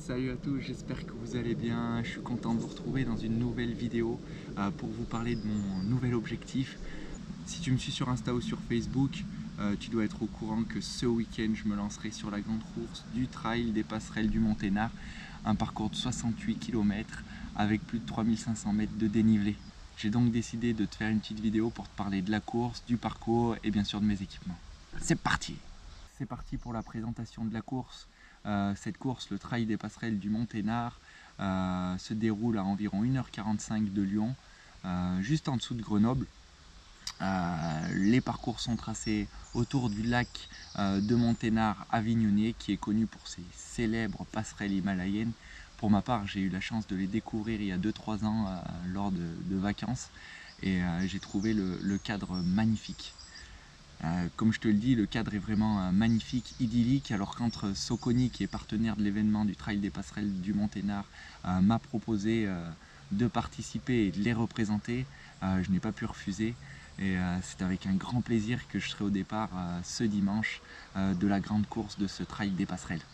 Salut à tous, j'espère que vous allez bien. Je suis content de vous retrouver dans une nouvelle vidéo pour vous parler de mon nouvel objectif. Si tu me suis sur Insta ou sur Facebook, tu dois être au courant que ce week-end je me lancerai sur la grande course du trail des passerelles du Monténard, un parcours de 68 km avec plus de 3500 mètres de dénivelé. J'ai donc décidé de te faire une petite vidéo pour te parler de la course, du parcours et bien sûr de mes équipements. C'est parti! C'est parti pour la présentation de la course. Cette course, le trail des passerelles du Monténard, se déroule à environ 1h45 de Lyon, juste en dessous de Grenoble. Les parcours sont tracés autour du lac de Monténard avignonnais, qui est connu pour ses célèbres passerelles himalayennes. Pour ma part, j'ai eu la chance de les découvrir il y a 2-3 ans lors de vacances et j'ai trouvé le cadre magnifique. Comme je te le dis, le cadre est vraiment magnifique, idyllique, alors qu'entre Soconi, qui est partenaire de l'événement du Trail des passerelles du Monténard, m'a proposé de participer et de les représenter, je n'ai pas pu refuser. Et c'est avec un grand plaisir que je serai au départ ce dimanche de la grande course de ce Trail des passerelles.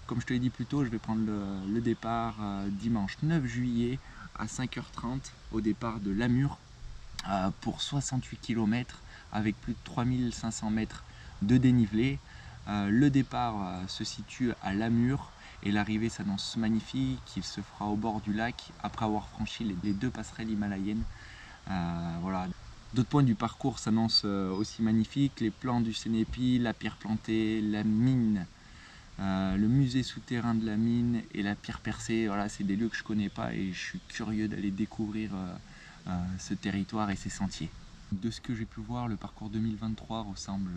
Comme je te l'ai dit plus tôt, je vais prendre le départ dimanche 9 juillet à 5h30 au départ de Lamure pour 68 km avec plus de 3500 mètres de dénivelé. Le départ se situe à Lamure et l'arrivée s'annonce magnifique. Il se fera au bord du lac après avoir franchi les deux passerelles himalayennes. Voilà. D'autres points du parcours s'annoncent aussi magnifiques: les plans du Cénépi, la pierre plantée, la mine, le musée souterrain de la mine et la pierre percée. Voilà, c'est des lieux que je ne connais pas et je suis curieux d'aller découvrir ce territoire et ses sentiers. De ce que j'ai pu voir, le parcours 2023 ressemble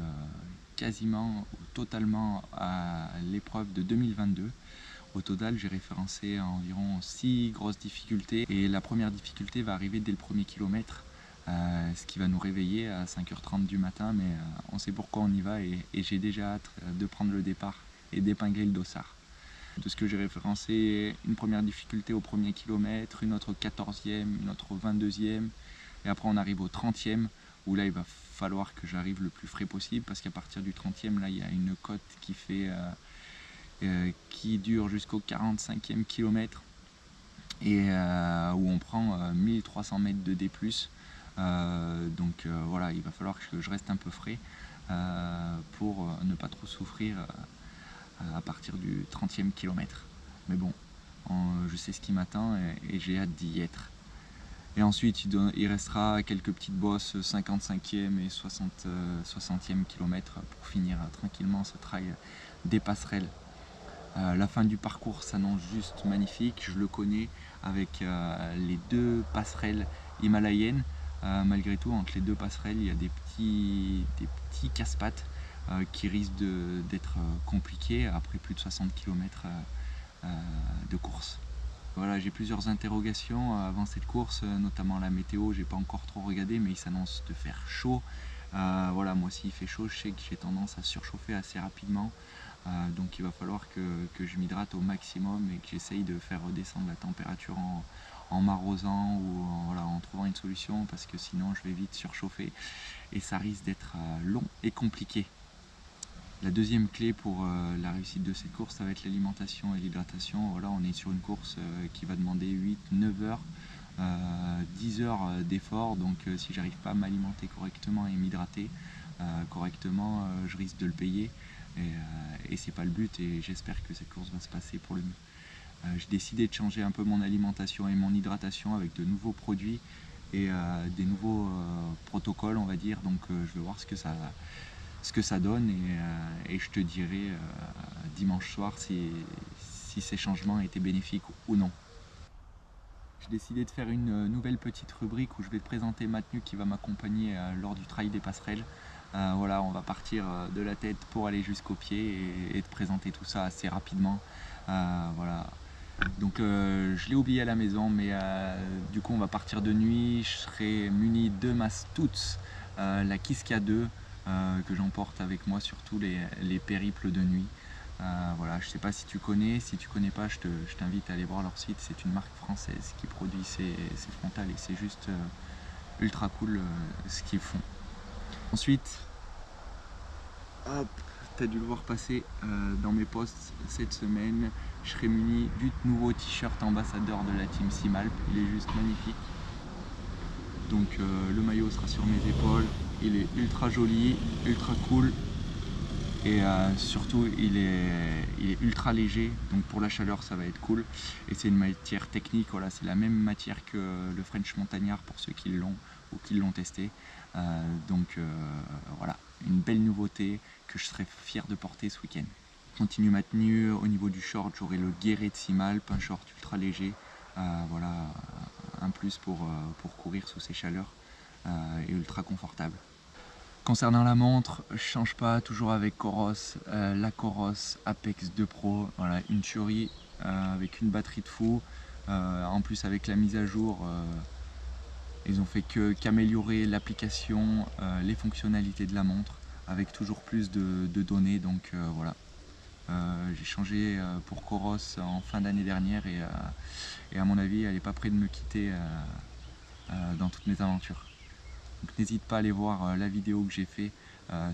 quasiment ou totalement à l'épreuve de 2022. Au total, j'ai référencé environ 6 grosses difficultés et la première difficulté va arriver dès le premier kilomètre, ce qui va nous réveiller à 5h30 du matin, mais on sait pourquoi on y va et j'ai déjà hâte de prendre le départ et d'épingler le dossard. De ce que j'ai référencé, une première difficulté au premier kilomètre, une autre au 14e, une autre au 22e, et après on arrive au 30e, où là il va falloir que j'arrive le plus frais possible, parce qu'à partir du 30e, là il y a une côte qui dure jusqu'au 45e kilomètre, et où on prend 1300 mètres de D+. Donc voilà, il va falloir que je reste un peu frais pour ne pas trop souffrir à partir du 30e kilomètre. Mais bon, je sais ce qui m'attend et j'ai hâte d'y être. Et ensuite, il restera quelques petites bosses 55e et 60e kilomètre pour finir tranquillement ce trail des passerelles. La fin du parcours s'annonce juste magnifique, je le connais, avec les deux passerelles himalayennes. Malgré tout, entre les deux passerelles, il y a des petits casse-pattes qui risquent d'être compliqués après plus de 60 km de course. Voilà, j'ai plusieurs interrogations avant cette course, notamment la météo. J'ai pas encore trop regardé, mais il s'annonce de faire chaud. Voilà, moi s'il fait chaud, je sais que j'ai tendance à surchauffer assez rapidement. Donc il va falloir que je m'hydrate au maximum et que j'essaye de faire redescendre la température en m'arrosant ou en trouvant une solution, parce que sinon je vais vite surchauffer et ça risque d'être long et compliqué. La deuxième clé pour la réussite de cette course, ça va être l'alimentation et l'hydratation. Voilà, on est sur une course qui va demander 8-9 heures, 10 heures d'effort. Donc si j'arrive pas à m'alimenter correctement et m'hydrater correctement, je risque de le payer. Et c'est pas le but, et j'espère que cette course va se passer pour le mieux. J'ai décidé de changer un peu mon alimentation et mon hydratation avec de nouveaux produits et des nouveaux protocoles, on va dire. Donc je vais voir ce que ça donne et je te dirai dimanche soir si ces changements étaient bénéfiques ou non. J'ai décidé de faire une nouvelle petite rubrique où je vais te présenter ma tenue qui va m'accompagner lors du trail des passerelles. Voilà, on va partir de la tête pour aller jusqu'aux pieds et te présenter tout ça assez rapidement. Voilà. Donc je l'ai oublié à la maison, mais du coup on va partir de nuit. Je serai muni de ma Stutz, la Kiska 2, que j'emporte avec moi sur tous les périples de nuit. Voilà, je sais pas si tu connais pas, je t'invite à aller voir leur site. C'est une marque française qui produit ces frontales et c'est juste ultra cool ce qu'ils font. Ensuite, hop, tu as dû le voir passer dans mes posts cette semaine. Je serai muni du nouveau t-shirt ambassadeur de la team Simalp. Il est juste magnifique. Donc le maillot sera sur mes épaules. Il est ultra joli, ultra cool. Et surtout il est ultra léger, donc pour la chaleur ça va être cool. Et c'est une matière technique, voilà, c'est la même matière que le French Montagnard pour ceux qui l'ont ou qui l'ont testé. Voilà, une belle nouveauté que je serais fier de porter ce week-end. Continue ma tenue, au niveau du short j'aurai le Guéret de Simalp, un short ultra léger, voilà, un plus pour courir sous ces chaleurs, et ultra confortable. Concernant la montre, je change pas, toujours avec Coros, la Coros Apex 2 Pro, voilà, une tuerie avec une batterie de fou. En plus avec la mise à jour, ils ont fait qu'améliorer l'application, les fonctionnalités de la montre, avec toujours plus de données, donc voilà. J'ai changé pour Coros en fin d'année dernière et à mon avis elle n'est pas près de me quitter dans toutes mes aventures. Donc n'hésite pas à aller voir la vidéo que j'ai fait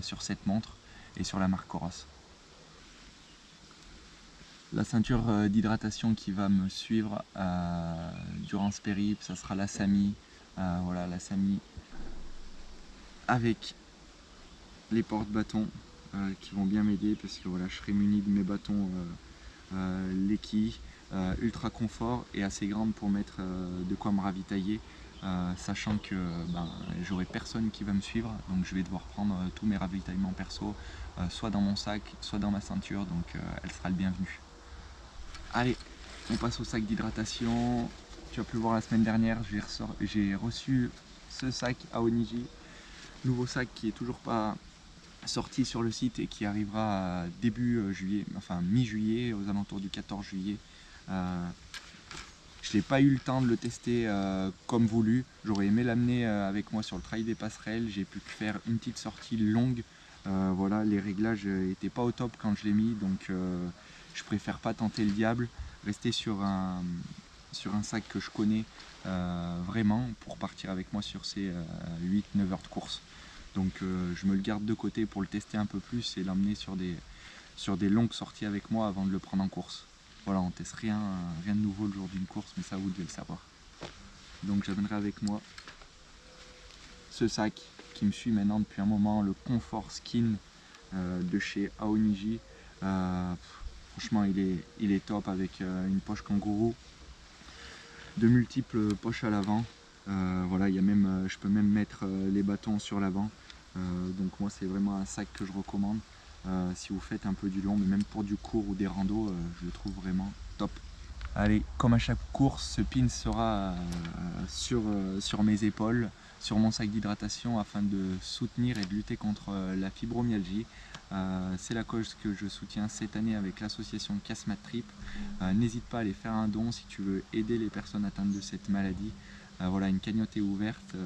sur cette montre et sur la marque Coros. La ceinture d'hydratation qui va me suivre durant ce périple, ça sera la Samy. Voilà, la Samy avec les porte-bâtons qui vont bien m'aider parce que voilà, je serai muni de mes bâtons Leki, ultra confort et assez grande pour mettre de quoi me ravitailler. Sachant que j'aurai personne qui va me suivre, donc je vais devoir prendre tous mes ravitaillements perso, soit dans mon sac, soit dans ma ceinture, donc elle sera le bienvenu. Allez, on passe au sac d'hydratation. Tu as pu le voir la semaine dernière, j'ai reçu ce sac à Onigi, nouveau sac qui est toujours pas sorti sur le site et qui arrivera début juillet, enfin mi-juillet, aux alentours du 14 juillet. Je n'ai pas eu le temps de le tester comme voulu. J'aurais aimé l'amener avec moi sur le trail des passerelles. J'ai pu faire une petite sortie longue. Voilà, les réglages n'étaient pas au top quand je l'ai mis, donc je préfère pas tenter le diable. Rester sur un sac que je connais vraiment pour partir avec moi sur ces 8-9 heures de course. Donc je me le garde de côté pour le tester un peu plus et l'emmener sur des longues sorties avec moi avant de le prendre en course. Voilà, on teste rien de nouveau le jour d'une course, mais ça vous devez le savoir. Donc j'amènerai avec moi ce sac qui me suit maintenant depuis un moment, le Comfort Skin de chez Aoniji. Franchement il est top avec une poche kangourou, de multiples poches à l'avant. Voilà, je peux même mettre les bâtons sur l'avant. Donc moi c'est vraiment un sac que je recommande. Si vous faites un peu du long, mais même pour du court ou des randos, je le trouve vraiment top. Allez, comme à chaque course, ce pin sera sur mes épaules, sur mon sac d'hydratation afin de soutenir et de lutter contre la fibromyalgie. C'est la cause que je soutiens cette année avec l'association Casse-Mat Trip. N'hésite pas à aller faire un don si tu veux aider les personnes atteintes de cette maladie. Voilà, une cagnotte est ouverte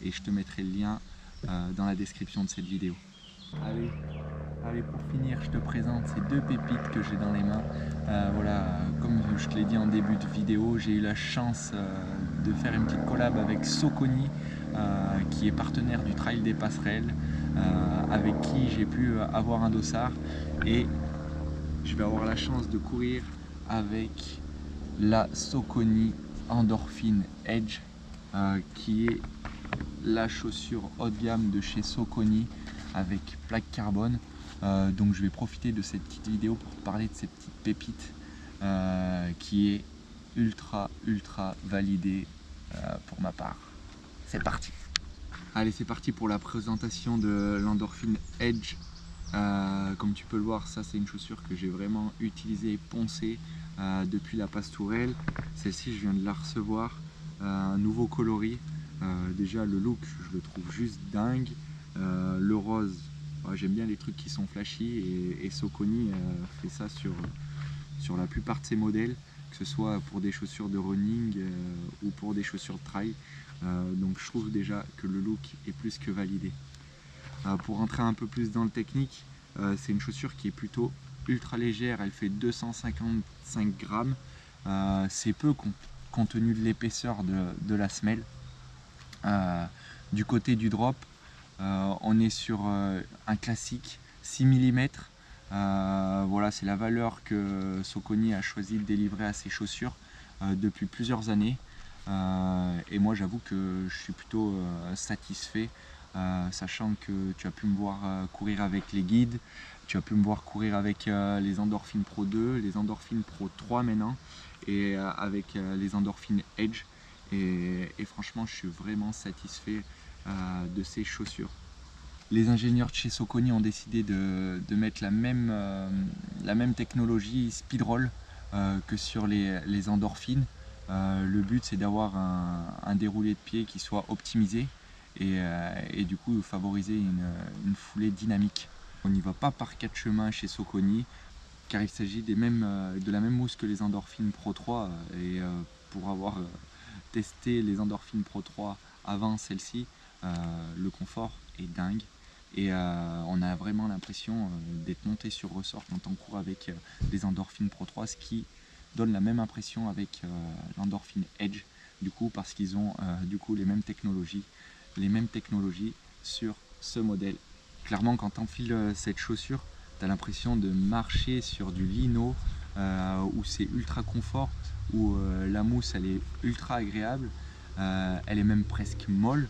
et je te mettrai le lien dans la description de cette vidéo. Allez, pour finir, je te présente ces deux pépites que j'ai dans les mains. Voilà, comme je te l'ai dit en début de vidéo, j'ai eu la chance de faire une petite collab avec Saucony, qui est partenaire du Trail des Passerelles, avec qui j'ai pu avoir un dossard. Et je vais avoir la chance de courir avec la Saucony Endorphin Edge, qui est la chaussure haut de gamme de chez Saucony avec plaque carbone. Donc je vais profiter de cette petite vidéo pour te parler de cette petite pépite qui est ultra validée pour ma part. C'est parti. Allez, c'est parti pour la présentation de l'Endorphin Edge. Comme tu peux le voir, ça c'est une chaussure que j'ai vraiment utilisée et poncée depuis la Pastourelle. Celle-ci je viens de la recevoir, un nouveau coloris. Déjà le look je le trouve juste dingue. Le rose, j'aime bien les trucs qui sont flashy et Saucony fait ça sur la plupart de ses modèles, que ce soit pour des chaussures de running ou pour des chaussures de trail. Donc je trouve déjà que le look est plus que validé. Pour rentrer un peu plus dans le technique, c'est une chaussure qui est plutôt ultra légère, elle fait 255 grammes. C'est peu compte tenu de l'épaisseur de la semelle. Du côté du drop, on est sur un classique, 6 mm. Voilà, c'est la valeur que Saucony a choisi de délivrer à ses chaussures depuis plusieurs années. Et moi j'avoue que je suis plutôt satisfait, sachant que tu as pu me voir courir avec les guides, tu as pu me voir courir avec les Endorphin Pro 2, les Endorphin Pro 3 maintenant, et avec les Endorphin Edge. Et franchement, je suis vraiment satisfait de ces chaussures. Les ingénieurs de chez Saucony ont décidé de mettre la même technologie Speedroll que sur les Endorphin. Le but, c'est d'avoir un déroulé de pied qui soit optimisé et du coup favoriser une foulée dynamique. On n'y va pas par quatre chemins chez Saucony, car il s'agit de la même mousse que les Endorphin Pro 3. Et pour avoir testé les Endorphin Pro 3 avant celle-ci, le confort est dingue. Et on a vraiment l'impression d'être monté sur ressort quand on court avec les Endorphin Pro 3, ce qui donne la même impression avec l'Endorphin Edge, du coup, parce qu'ils ont du coup les mêmes technologies sur ce modèle. Clairement, quand tu enfiles cette chaussure, tu as l'impression de marcher sur du lino où c'est ultra confort, où la mousse elle est ultra agréable, elle est même presque molle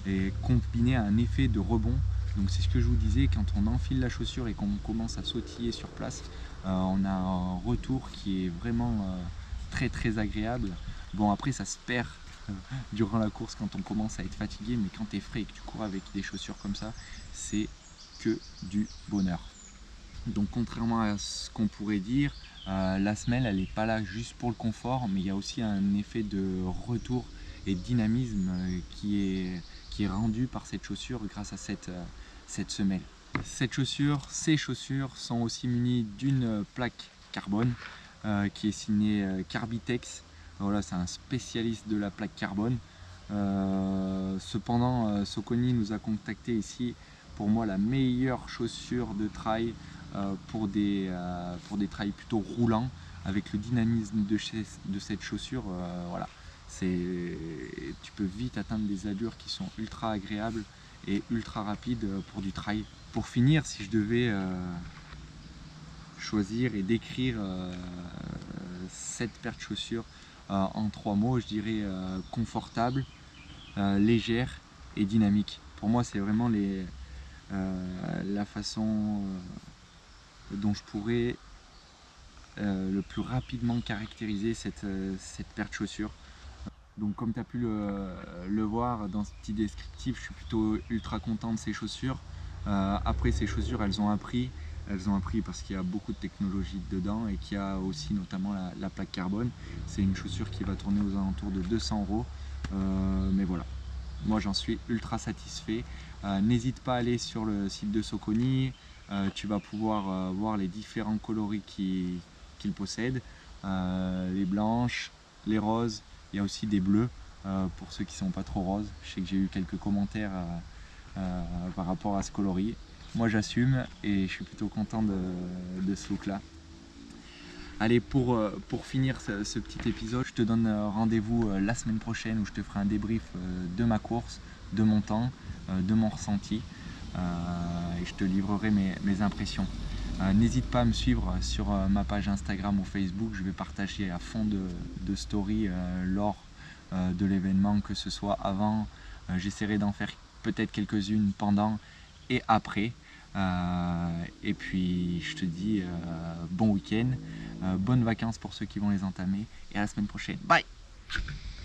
et combinée à un effet de rebond. Donc c'est ce que je vous disais, quand on enfile la chaussure et qu'on commence à sautiller sur place, on a un retour qui est vraiment très agréable. Bon, après ça se perd durant la course quand on commence à être fatigué, mais quand tu es frais et que tu cours avec des chaussures comme ça, c'est que du bonheur. Donc contrairement à ce qu'on pourrait dire, la semelle elle n'est pas là juste pour le confort, mais il y a aussi un effet de retour et de dynamisme qui est rendu par cette chaussure grâce à cette semelle. Ces chaussures sont aussi munies d'une plaque carbone qui est signée Carbitex. Voilà, c'est un spécialiste de la plaque carbone. Cependant, Saucony nous a contacté ici pour moi la meilleure chaussure de trail pour des trails plutôt roulants, avec le dynamisme de cette chaussure. Voilà, tu peux vite atteindre des allures qui sont ultra agréables et ultra rapides pour du trail. Pour finir, si je devais choisir et décrire cette paire de chaussures en 3 mots, je dirais confortable, légère et dynamique. Pour moi, c'est vraiment la façon dont je pourrais le plus rapidement caractériser cette paire de chaussures. Donc comme tu as pu le voir dans ce petit descriptif, je suis plutôt ultra content de ces chaussures. Après, ces chaussures, elles ont un prix parce qu'il y a beaucoup de technologie dedans et qu'il y a aussi notamment la plaque carbone. C'est une chaussure qui va tourner aux alentours de 200 €. Mais voilà, moi j'en suis ultra satisfait. N'hésite pas à aller sur le site de Saucony, tu vas pouvoir voir les différents coloris qu'il possède, les blanches, les roses, il y a aussi des bleus pour ceux qui ne sont pas trop roses. Je sais que j'ai eu quelques commentaires par rapport à ce coloris. Moi j'assume et je suis plutôt content de ce look là. Allez, pour finir ce petit épisode, je te donne rendez-vous la semaine prochaine où je te ferai un débrief de ma course, de mon temps, de mon ressenti et je te livrerai mes impressions. N'hésite pas à me suivre sur ma page Instagram ou Facebook, je vais partager à fond de stories lors de l'événement, que ce soit avant, j'essaierai d'en faire peut-être quelques-unes pendant et après. Et puis je te dis bon week-end, bonnes vacances pour ceux qui vont les entamer et à la semaine prochaine. Bye!